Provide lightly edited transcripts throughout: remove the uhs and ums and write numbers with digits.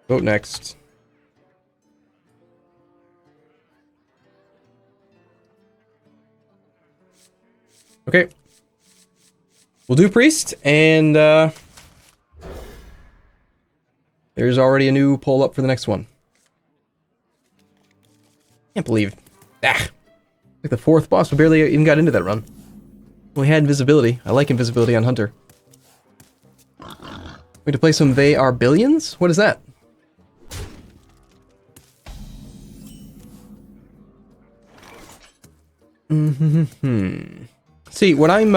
Vote next. Okay. We'll do priest, and there's already a new poll up for the next one. Can't believe. Like the fourth boss, we barely even got into that run. We had invisibility. I like invisibility on Hunter. We have to play some They Are Billions? What is that? See, what I'm,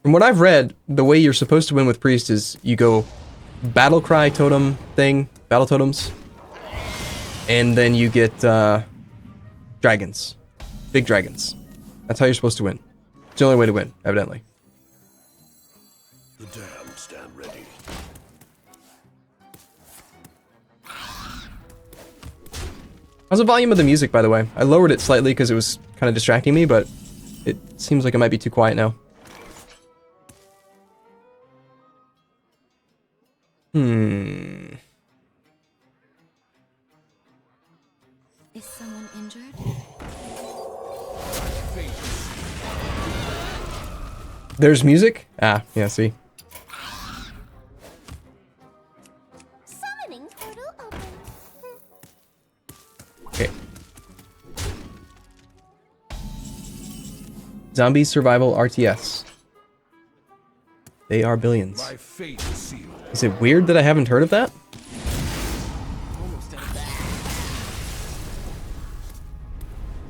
from what I've read, the way you're supposed to win with Priest is you go battle cry totem thing, battle totems, and then you get, dragons. Big dragons. That's how you're supposed to win. It's the only way to win, evidently. The dam stand ready. How's the volume of the music, by the way? I lowered it slightly because it was kind of distracting me, but it seems like it might be too quiet now. Is someone injured? There's music? Ah, yeah, see. Summoning portal open. Okay. Zombie Survival RTS. They Are Billions. My fate is sealed. Is it weird that I haven't heard of that?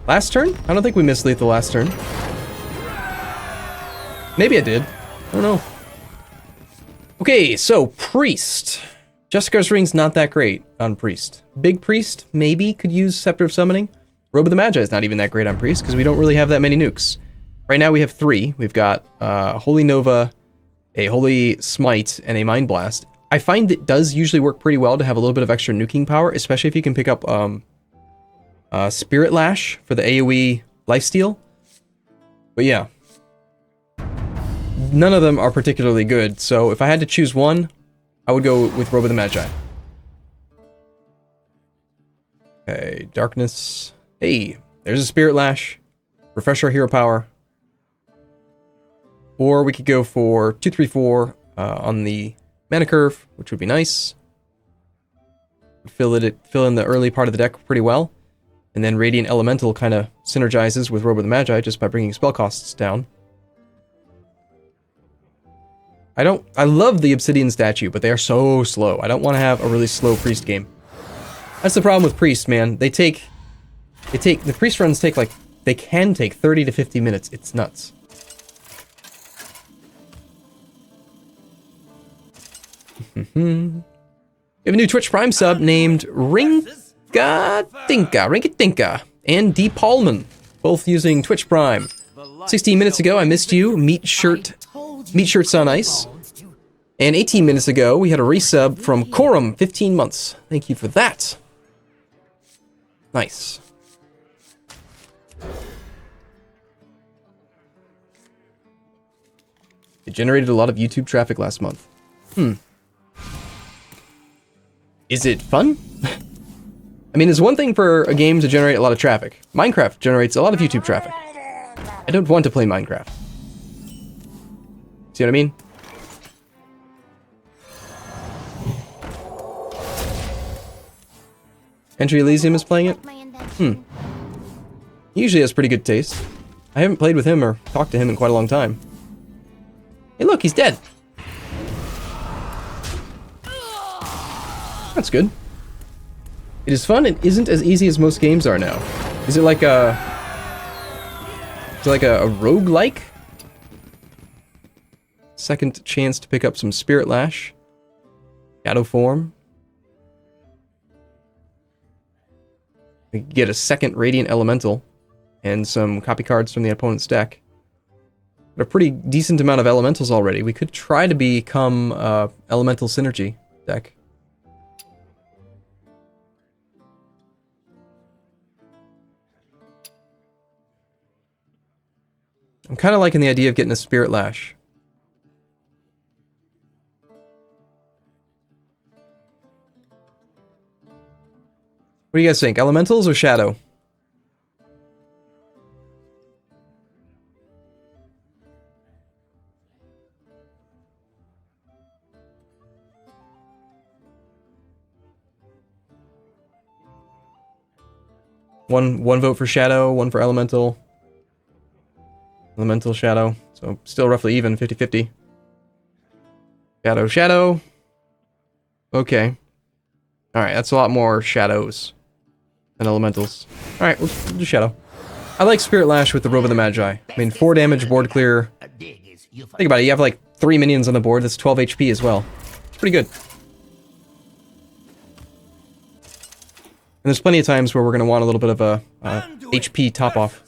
Last turn? I don't think we missed lethal last turn. Maybe I did. I don't know. Okay, so Priest. Jessica's Ring's not that great on Priest. Big Priest, maybe, could use Scepter of Summoning. Robe of the Magi is not even that great on Priest, because we don't really have that many nukes. Right now we have 3. We've got Holy Nova, a Holy Smite, and a Mind Blast. I find it does usually work pretty well to have a little bit of extra nuking power, especially if you can pick up Spirit Lash for the AoE lifesteal. But yeah. None of them are particularly good, so if I had to choose one, I would go with Robe of the Magi. Okay, Darkness. Hey, there's a Spirit Lash. Refresh our hero power. Or we could go for 2, 3, 4 on the mana curve, which would be nice. Fill in the early part of the deck pretty well. And then Radiant Elemental kind of synergizes with Robe of the Magi just by bringing spell costs down. I love the Obsidian statue, but they are so slow. I don't want to have a really slow Priest game. That's the problem with Priest, man. The Priest runs they can take 30 to 50 minutes. It's nuts. We have a new Twitch Prime sub named Rinkatinka, and D. Paulman, both using Twitch Prime. 16 minutes ago, I missed you, Meat Shirts on Ice. And 18 minutes ago, we had a resub from Corum, 15 months. Thank you for that. Nice. It generated a lot of YouTube traffic last month. Is it fun? I mean, it's one thing for a game to generate a lot of traffic. Minecraft generates a lot of YouTube traffic. I don't want to play Minecraft. See what I mean? Entry Elysium is playing it? He usually has pretty good taste. I haven't played with him or talked to him in quite a long time. Hey look, he's dead! That's good. It is fun and isn't as easy as most games are now. Is it like a... Is it like a roguelike? Second chance to pick up some Spirit Lash. Shadow Form. We could get a second Radiant Elemental. And some copy cards from the opponent's deck. But a pretty decent amount of Elementals already. We could try to become Elemental Synergy deck. I'm kind of liking the idea of getting a Spirit Lash. What do you guys think? Elementals or Shadow? One vote for Shadow, one for Elemental. Elemental, Shadow. So still roughly even, 50-50. Shadow, Shadow. Okay. Alright, that's a lot more Shadows than Elementals. Alright, we'll do Shadow. I like Spirit Lash with the Robe of the Magi. I mean, 4 damage, board clear. Think about it, you have like 3 minions on the board, that's 12 HP as well. It's pretty good. And there's plenty of times where we're going to want a little bit of a HP top off.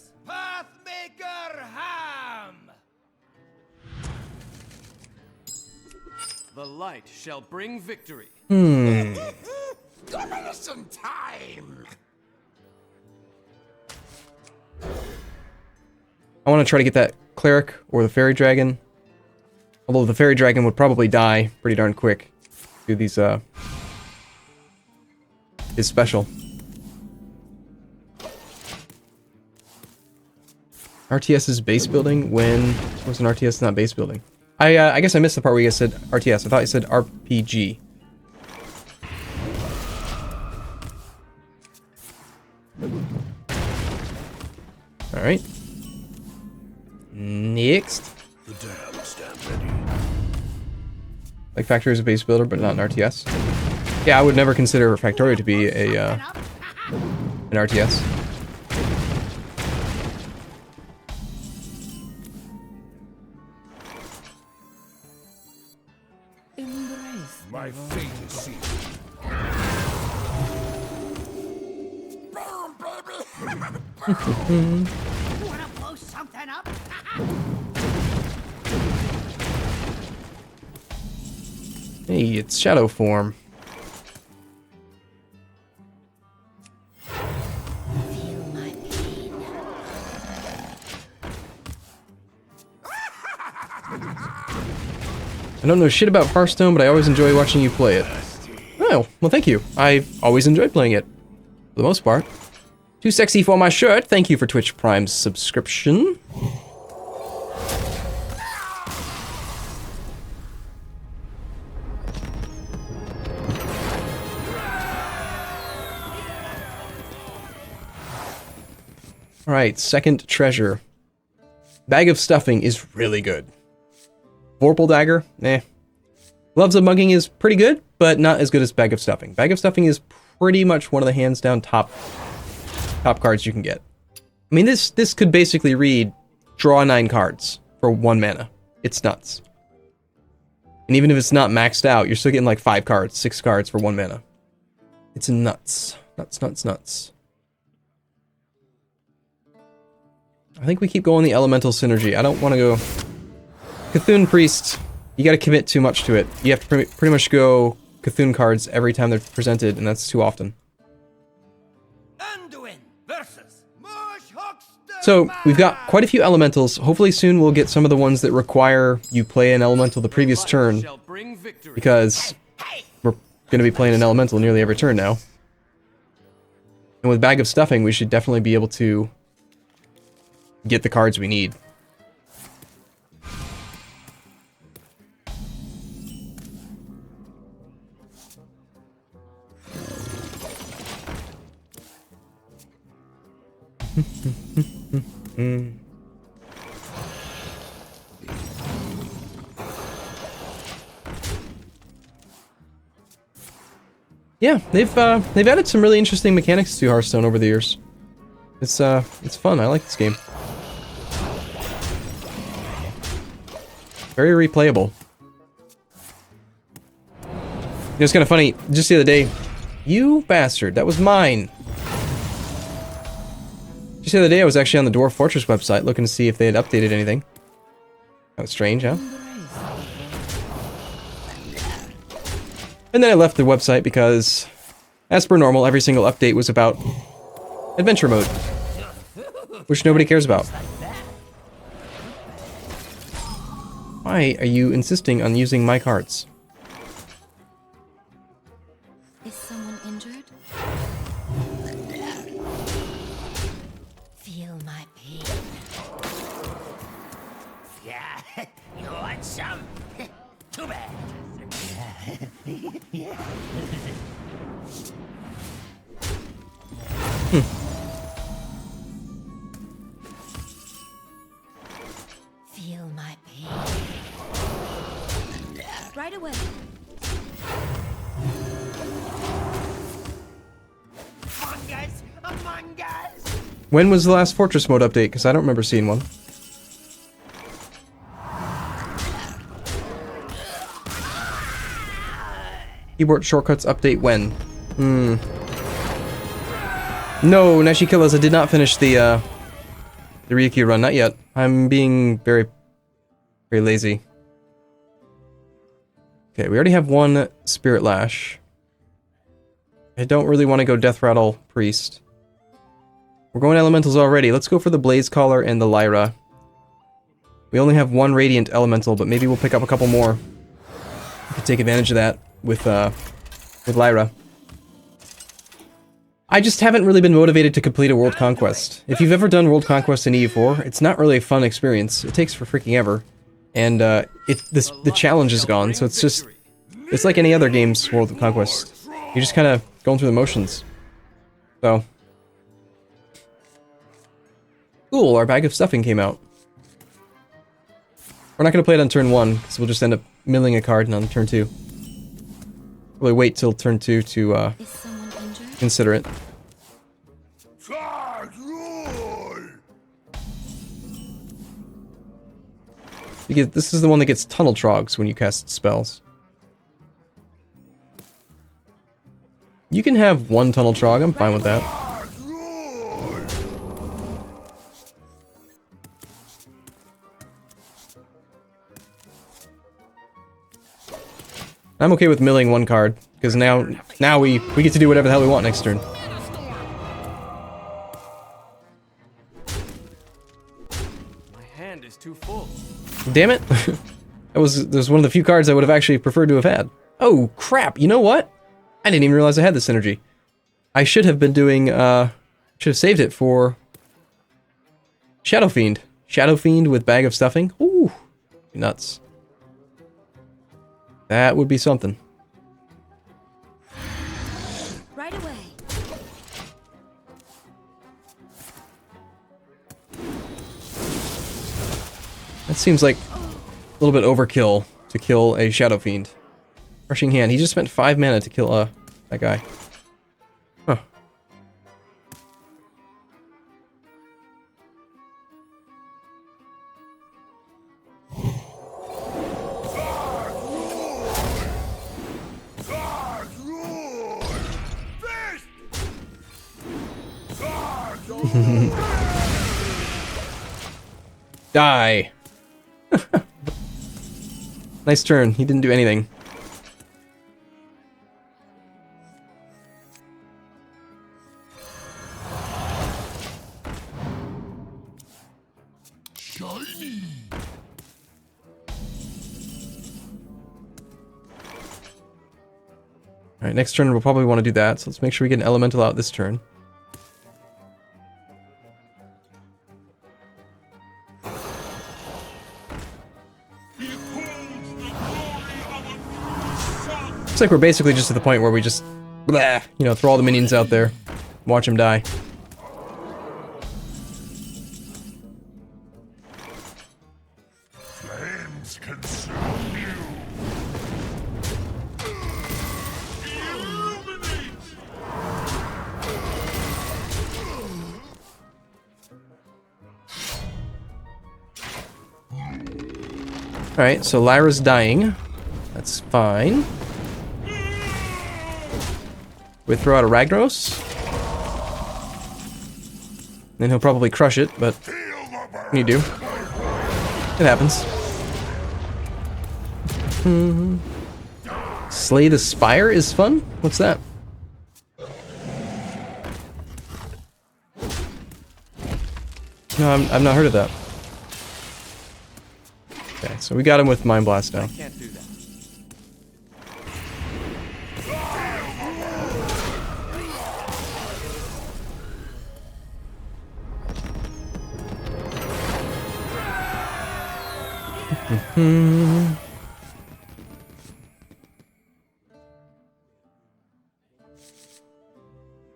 The light shall bring victory. Give me some time. I want to try to get that Cleric or the Fairy Dragon. Although the Fairy Dragon would probably die pretty darn quick. Do these, is special. RTS is base building when was an RTS not base building? I guess I missed the part where you guys said RTS. I thought you said RPG. All right. Next. The dam stand ready. Like Factorio is a base builder, but not an RTS. Yeah, I would never consider Factorio to be a an RTS. My fate is sealed. Boom, baby! Wanna blow something up? Hey, it's Shadow form. Feel my pain. I don't know shit about Hearthstone, but I always enjoy watching you play it. Oh, well thank you. I've always enjoyed playing it. For the most part. Too sexy for my shirt. Thank you for Twitch Prime's subscription. Alright, second treasure. Bag of Stuffing is really good. Vorpal Dagger? Eh. Gloves of Mugging is pretty good, but not as good as Bag of Stuffing. Bag of Stuffing is pretty much one of the hands down top cards you can get. I mean, this could basically read draw 9 cards for 1 mana. It's nuts. And even if it's not maxed out, you're still getting like 5 cards, 6 cards for 1 mana. It's nuts. Nuts, nuts, nuts. I think we keep going the Elemental Synergy. I don't want to go... Cthulhu Priest, you gotta commit too much to it. You have to pretty much go Cthulhu cards every time they're presented, and that's too often. Anduin versus So, we've got quite a few elementals. Hopefully soon we'll get some of the ones that require you play an elemental the previous turn, because we're going to be playing an elemental nearly every turn now. And with Bag of Stuffing, we should definitely be able to get the cards we need. Yeah, they've added some really interesting mechanics to Hearthstone over the years. It's fun. I like this game. Very replayable. You know, it's kind of funny. Just the other day, you bastard, that was mine. Just the other day, I was actually on the Dwarf Fortress website looking to see if they had updated anything. That was strange, huh? And then I left the website because, as per normal, every single update was about adventure mode, which nobody cares about. Why are you insisting on using my cards? Is someone injured? Feel my pain. Yeah, you want some? Too bad. Feel my pain. Right away. Among us, among us. When was the last Fortress mode update? Because I don't remember seeing one. Keyboard shortcuts update when? No, Nashikillas, I did not finish the Ryukyu run, not yet. I'm being very, very lazy. Okay, we already have one Spirit Lash. I don't really want to go Death Rattle Priest. We're going Elementals already. Let's go for the Blaze Caller and the Lyra. We only have one Radiant Elemental, but maybe we'll pick up a couple more. We could take advantage of that with Lyra. I just haven't really been motivated to complete a World Conquest. If you've ever done World Conquest in EU4, it's not really a fun experience. It takes for freaking ever. And the challenge is gone, so it's just... It's like any other game's World Conquest. You're just kind of going through the motions. So... Cool, our Bag of Stuffing came out. We're not going to play it on turn 1, because we'll just end up milling a card on turn 2. Probably wait till turn 2 to Is someone injured? consider it. Because this is the one that gets Tunnel Trogs when you cast spells. You can have one Tunnel Trog, I'm fine with that. I'm okay with milling one card, because now we get to do whatever the hell we want next turn. My hand is too full. Damn it! That was one of the few cards I would have actually preferred to have had. Oh crap! You know what? I didn't even realize I had this energy. I should have been doing. Should have saved it for Shadow Fiend. Shadow Fiend with Bag of Stuffing. Ooh, nuts. That would be something. Right away. That seems like a little bit overkill to kill a Shadow Fiend. Crushing Hand. He just spent 5 mana to kill that guy. Huh. Die. Nice turn. He didn't do anything. Shiny. Alright, next turn we'll probably want to do that, so let's make sure we get an Elemental out this turn. Looks like we're basically just at the point where we just, blah, you know, throw all the minions out there, watch them die. Flames consume you. Illuminate. Alright, so Lyra's dying. That's fine. We throw out a Ragnaros. Then he'll probably crush it, but what do you do? It happens. Slay the Spire is fun? What's that? No, I've not heard of that. Okay, so we got him with Mind Blast now. Can't do that.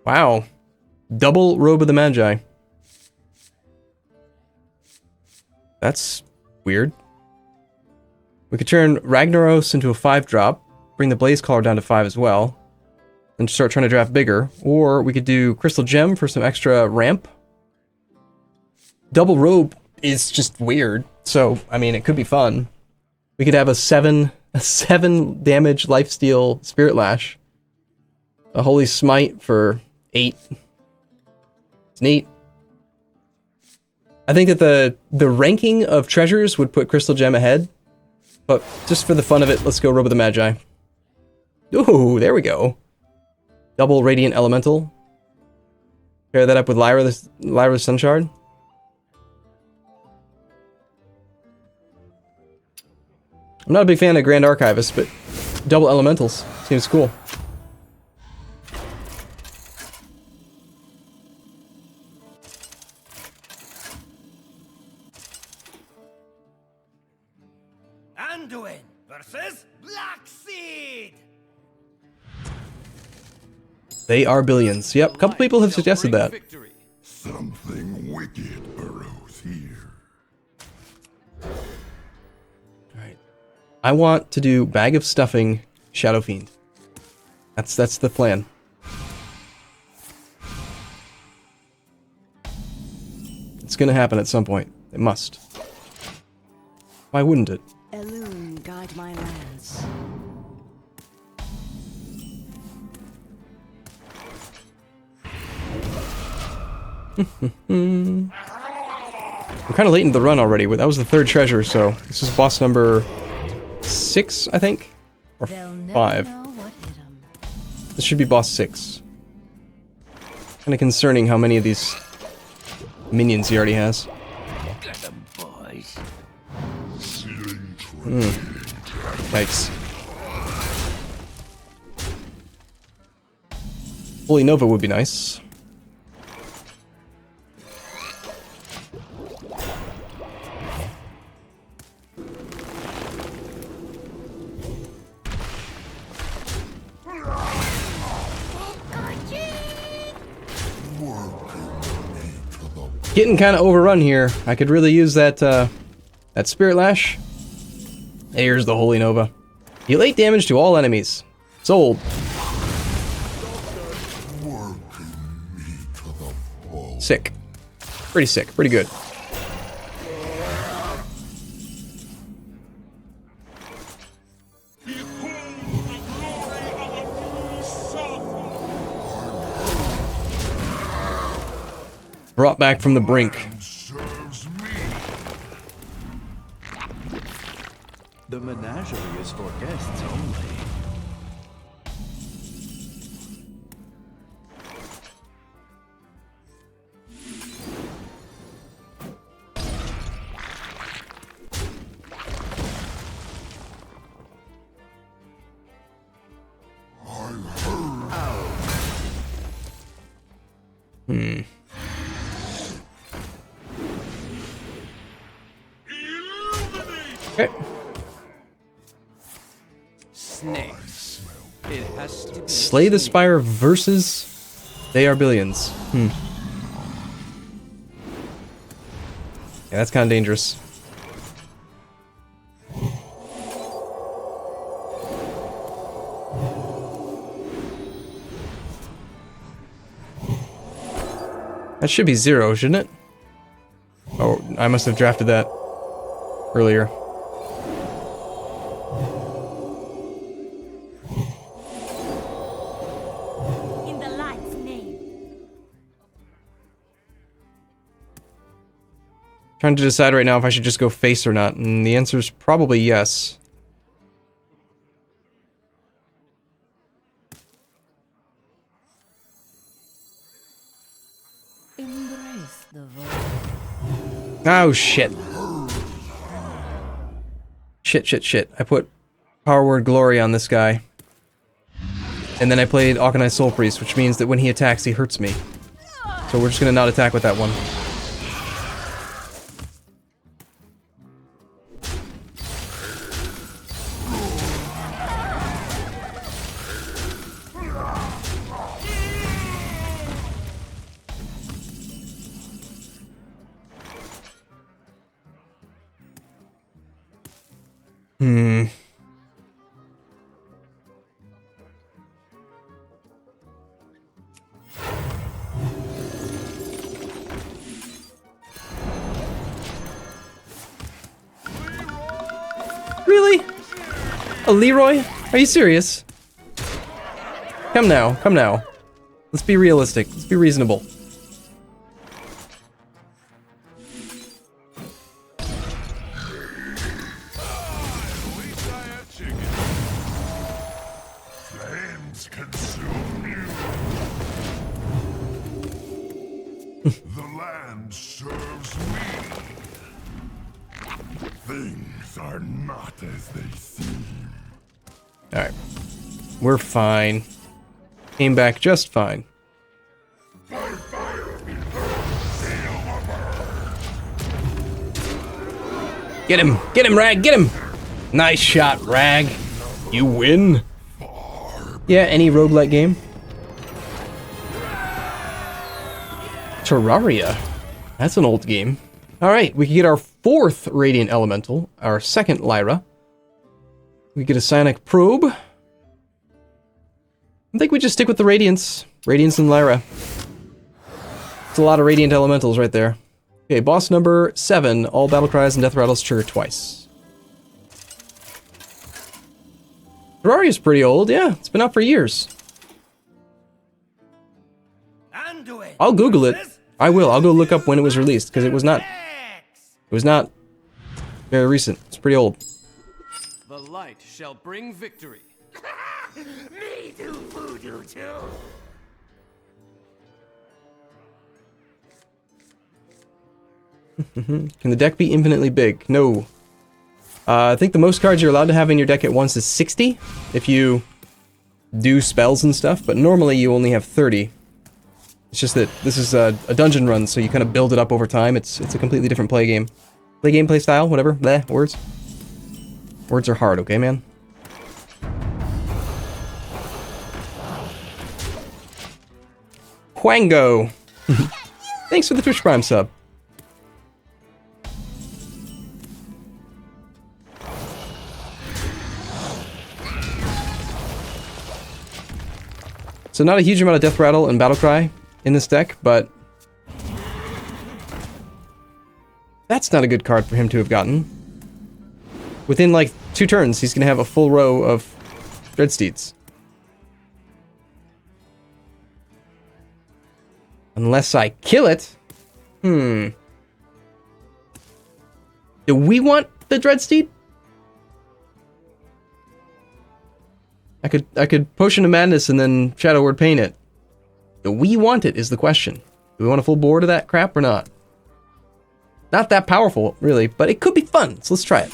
Wow. Double Robe of the Magi. That's weird. We could turn Ragnaros into a 5-drop, bring the Blaze Caller down to 5 as well, and start trying to draft bigger. Or we could do Crystal Gem for some extra ramp. Double Robe is just weird, so, I mean, it could be fun. We could have a 7 damage lifesteal Spirit Lash. A Holy Smite for 8. It's neat. I think that the ranking of treasures would put Crystal Gem ahead, but just for the fun of it, let's go Robe of the Magi. Ooh, there we go. Double Radiant Elemental. Pair that up with Lyra the Sunshard. I'm not a big fan of Grand Archivist, but double Elementals seems cool. Anduin versus Blackseed. They are billions. Yep, a couple people have suggested that. Victory. Something wicked burrows here. Alright. I want to do Bag of Stuffing Shadow Fiend. That's the plan. It's gonna happen at some point. It must. Why wouldn't it? Elune, guide my lance. We're kind of late into the run already. That was the 3rd treasure, so this is boss number 6, I think? Or They'll never 5. know what hit 'em. This should be boss 6. Kind of concerning how many of these minions he already has. Get them, boys. Sealing Yikes. Holy Nova would be nice. Getting kind of overrun here. I could really use that that Spirit Lash. Here's the Holy Nova. Deal 8 damage to all enemies. Sold. Sick. Pretty sick. Pretty good. Brought back from the brink. serves me. The menagerie is for guests only. Okay. Snakes. It has to be. Slay the Spire versus They Are Billions. Yeah, that's kind of dangerous. That should be 0, shouldn't it? Oh, I must have drafted that earlier. In the light's name. Trying to decide right now if I should just go face or not, and the answer is probably yes. Embrace the void. Oh, shit. Shit. I put Power Word Glory on this guy. And then I played Auchenized Soul Priest, which means that when he attacks, he hurts me. So we're just gonna not attack with that one. Really? A Leroy? Are you serious? Come now, come now. Let's be realistic. Let's be reasonable. Flames consume you. The land serves me. Things are not as they seem. Alright. We're fine. Came back just fine. Get him! Get him, Rag! Get him! Nice shot, Rag! You win! Yeah, any roguelike game. Terraria. That's an old game. Alright, we can get our 4th Radiant Elemental, our 2nd Lyra. We get a Psionic Probe. I think we just stick with the Radiance. Radiance and Lyra. It's a lot of Radiant Elementals right there. Okay, boss number 7. All battle cries and death rattles trigger twice. Terraria's pretty old, yeah. It's been out for years. I'll Google it. I will. I'll go look up when it was released, because it was not very recent. It's pretty old. The light shall bring victory. Me do voodoo too. Can the deck be infinitely big? No. I think the most cards you're allowed to have in your deck at once is 60, if you do spells and stuff, but normally you only have 30. It's just that this is a dungeon run, so you kind of build it up over time. It's a completely different play game. Play style, whatever. Bleh, words. Words are hard, okay, man? Quango! Thanks for the Twitch Prime sub. So not a huge amount of Death Rattle and Battle Cry in this deck, but that's not a good card for him to have gotten. Within like 2 turns, he's gonna have a full row of Dreadsteeds. Unless I kill it. Do we want the Dreadsteed? I could Potion of Madness and then Shadow Word Paint it. Do we want it is the question. Do we want a full board of that crap or not? Not that powerful, really, but it could be fun, so let's try it.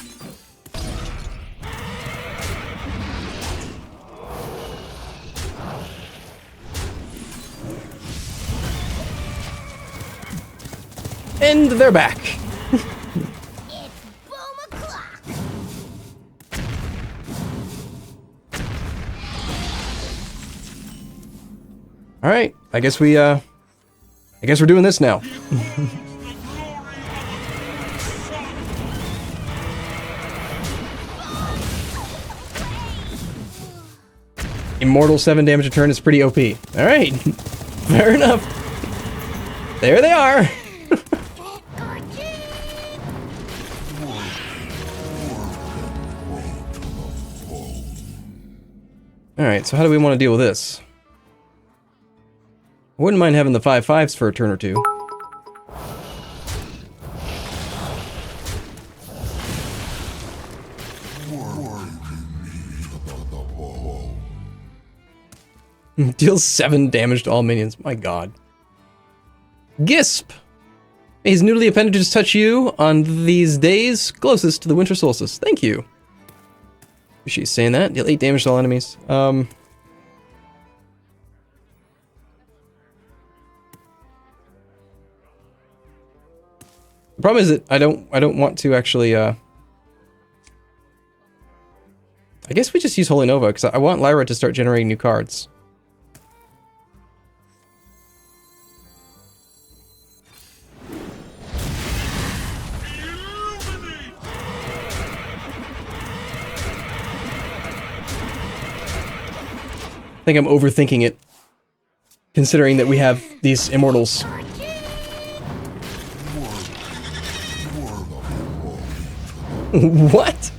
And they're back. All right, I guess we're doing this now. Immortal 7 damage a turn is pretty OP. All right, fair enough. There they are. All right, so how do we want to deal with this? I wouldn't mind having the 5/5s for a turn or two. Deals 7 damage to all minions. My god. Gisp! May his noodly appendages touch you on these days closest to the winter solstice. Thank you. Appreciate you saying that. Deal 8 damage to all enemies. The problem is that I don't want to actually, I guess we just use Holy Nova, because I want Lyra to start generating new cards. I think I'm overthinking it, considering that we have these immortals. What?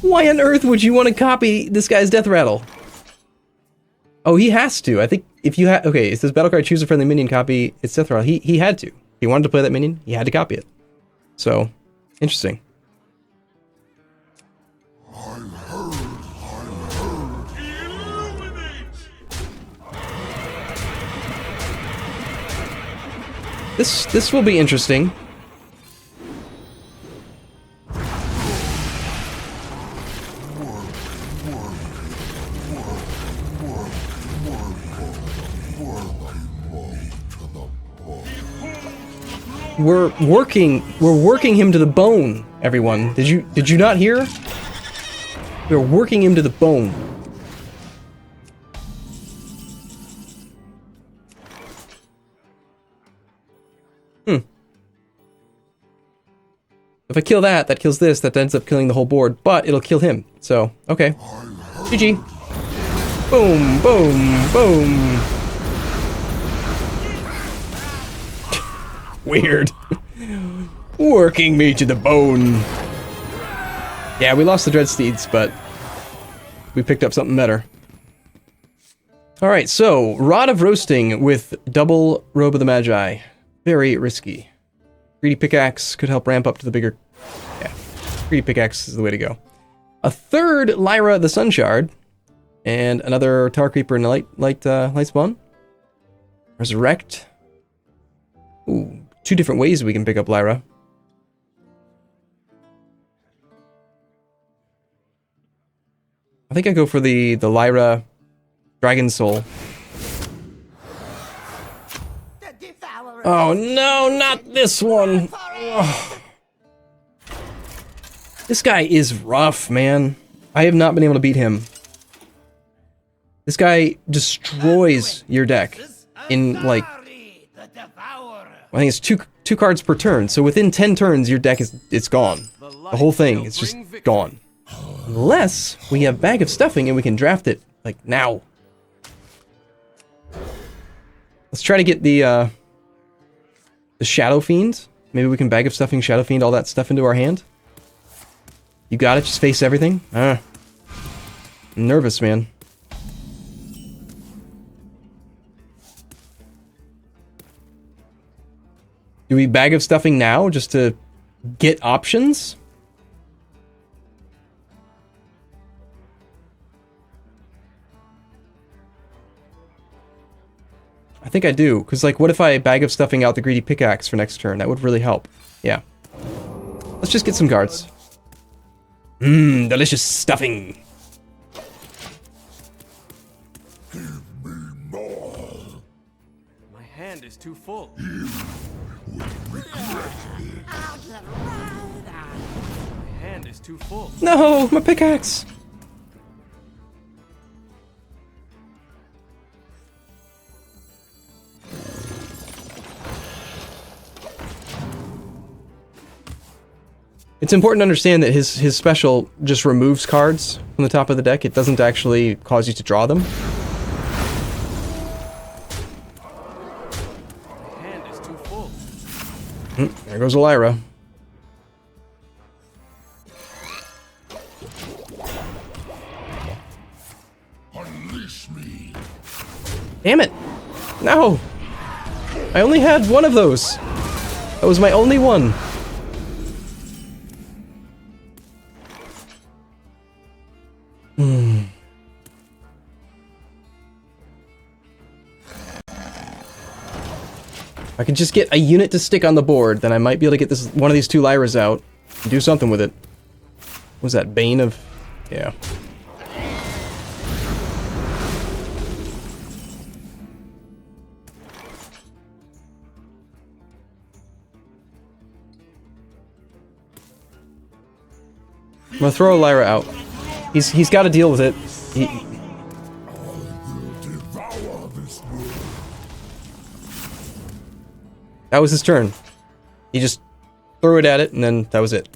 Why on earth would you want to copy this guy's death rattle? Oh, he has to. I think if you had... Okay, it says battle card, choose a friendly minion, copy its death rattle. He had to. If he wanted to play that minion, he had to copy it. So, interesting. This will be interesting. We're working him to the bone, everyone. Did you not hear? We're working him to the bone. If I kill that, that kills this, that ends up killing the whole board, but it'll kill him. So, okay. GG. Boom, boom, boom. Weird. Working me to the bone. Yeah, we lost the Dreadsteeds, but we picked up something better. Alright, so, Rod of Roasting with double Robe of the Magi. Very risky. Greedy Pickaxe could help ramp up to the bigger... Yeah, Greedy Pickaxe is the way to go. A third Lyra the Sun Shard. And another Tower Creeper and a light spawn. Resurrect. Ooh, 2 different ways we can pick up Lyra. I think I go for the Lyra Dragon Soul. Oh no, not this one! Ugh. This guy is rough, man. I have not been able to beat him. This guy destroys your deck in, like... I think it's two cards per turn, so within 10 turns, your deck it's gone. The whole thing is just gone. Unless we have Bag of Stuffing and we can draft it, like, now. Let's try to get the Shadow Fiend. Maybe we can Bag of Stuffing, Shadow Fiend, all that stuff into our hand. You got it, just face everything? I'm nervous, man. Do we Bag of Stuffing now, just to get options? I think I do, because, like, what if I Bag of Stuffing out the Greedy Pickaxe for next turn? That would really help. Yeah. Let's just get some cards. Mmm, delicious stuffing. My hand is too full. My hand is too full. No, my pickaxe. It's important to understand that his special just removes cards from the top of the deck. It doesn't actually cause you to draw them. My hand is too full. There goes a Lyra. Unleash me. Damn it! No! I only had one of those. That was my only one. If I could just get a unit to stick on the board, then I might be able to get this one of these 2 Lyras out and do something with it. What was that, Bane of... Yeah. I'm gonna throw a Lyra out. He's got to deal with it. Devour this world. That was his turn. He just threw it at it, and then that was it.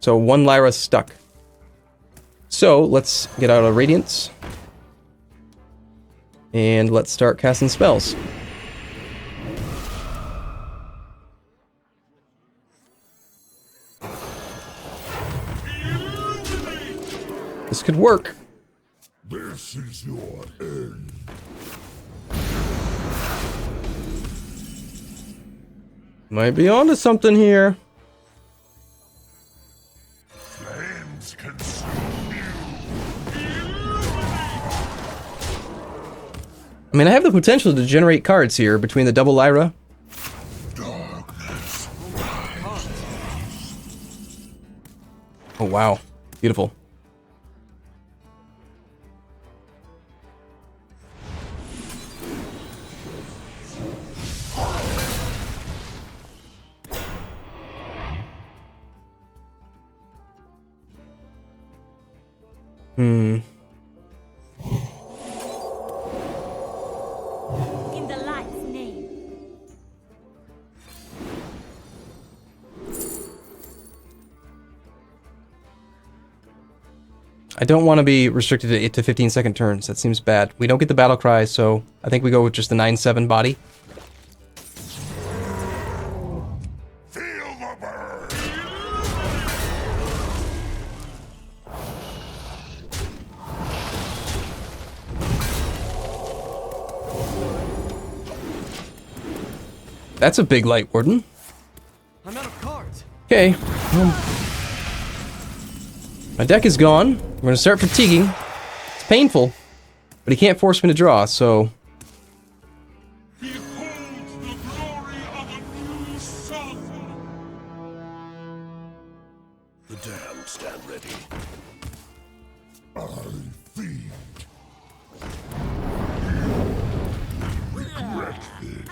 So 1 Lyra stuck. So let's get out of Radiance. And let's start casting spells. This could work. This is your end. Might be onto something here. Flames consume you. I mean, I have the potential to generate cards here between the double Lyra. Darkness. Oh, wow. Beautiful. In the light's name. I don't want to be restricted to 8 to 15-second turns. That seems bad. We don't get the battle cry, so I think we go with just the 9/7 body. Feel the burn. That's a big light warden. I'm out of cards. Okay. My deck is gone. We're gonna start fatiguing. It's painful, but he can't force me to draw, so... Behold the glory of a new sun. The damned stand ready. I feed. Regret this.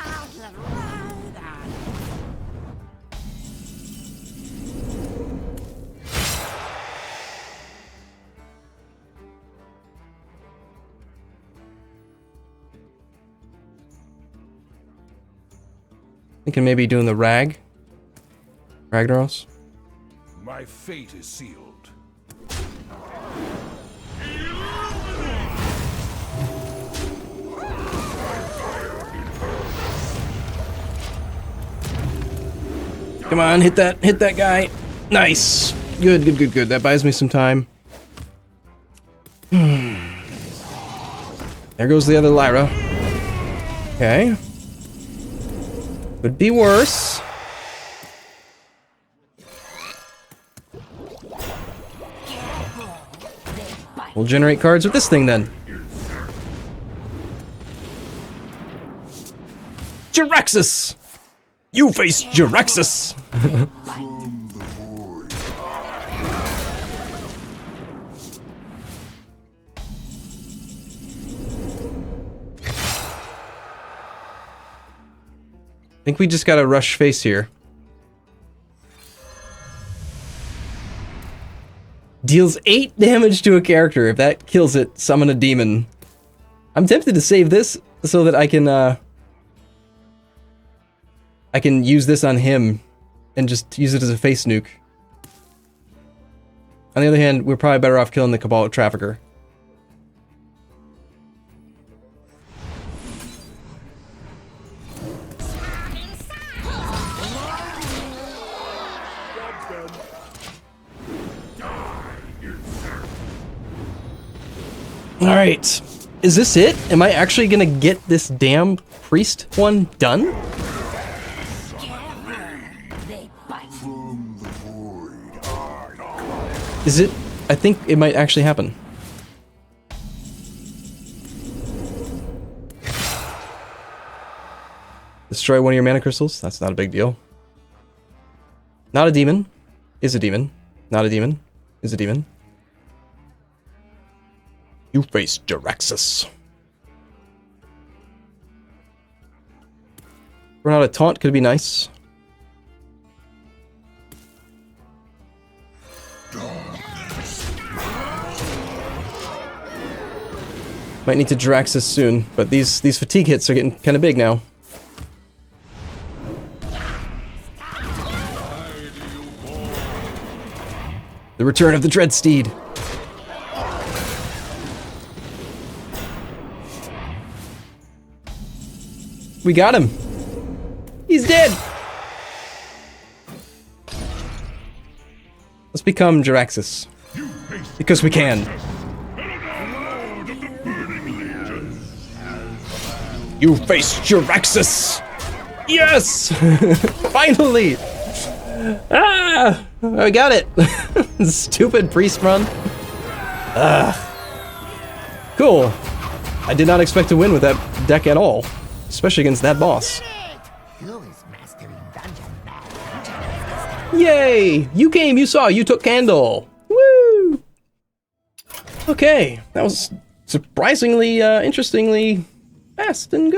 Thinking maybe doing the Ragnaros. My fate is sealed. Come on, hit that guy. Nice. Good. That buys me some time. There goes the other Lyra. Okay. Could be worse. We'll generate cards with this thing then. Jiraxxus! You face Jiraxxus! I think we just gotta rush face here. Deals 8 damage to a character. If that kills it, summon a demon. I'm tempted to save this so that I can use this on him and just use it as a face nuke. On the other hand, we're probably better off killing the Cabal Trafficker. Alright. Is this it? Am I actually gonna get this damn priest one done? Is it? I think it might actually happen. Destroy one of your mana crystals? That's not a big deal. Not a demon. Is a demon. Not a demon. Is a demon. You face Jiraxxus. Run out of taunt could be nice. Might need to Jiraxxus soon, but these fatigue hits are getting kind of big now. The return of the Dreadsteed. We got him. He's dead. Let's become Jiraxxus. Because we can. You face Jiraxis! Yes! Finally! Ah! I got it! Stupid priest run. Cool. I did not expect to win with that deck at all. Especially against that boss. Who is mastering dungeon match? Yay! You came, you saw, you took candle! Woo! Okay, that was surprisingly, interestingly fast and good.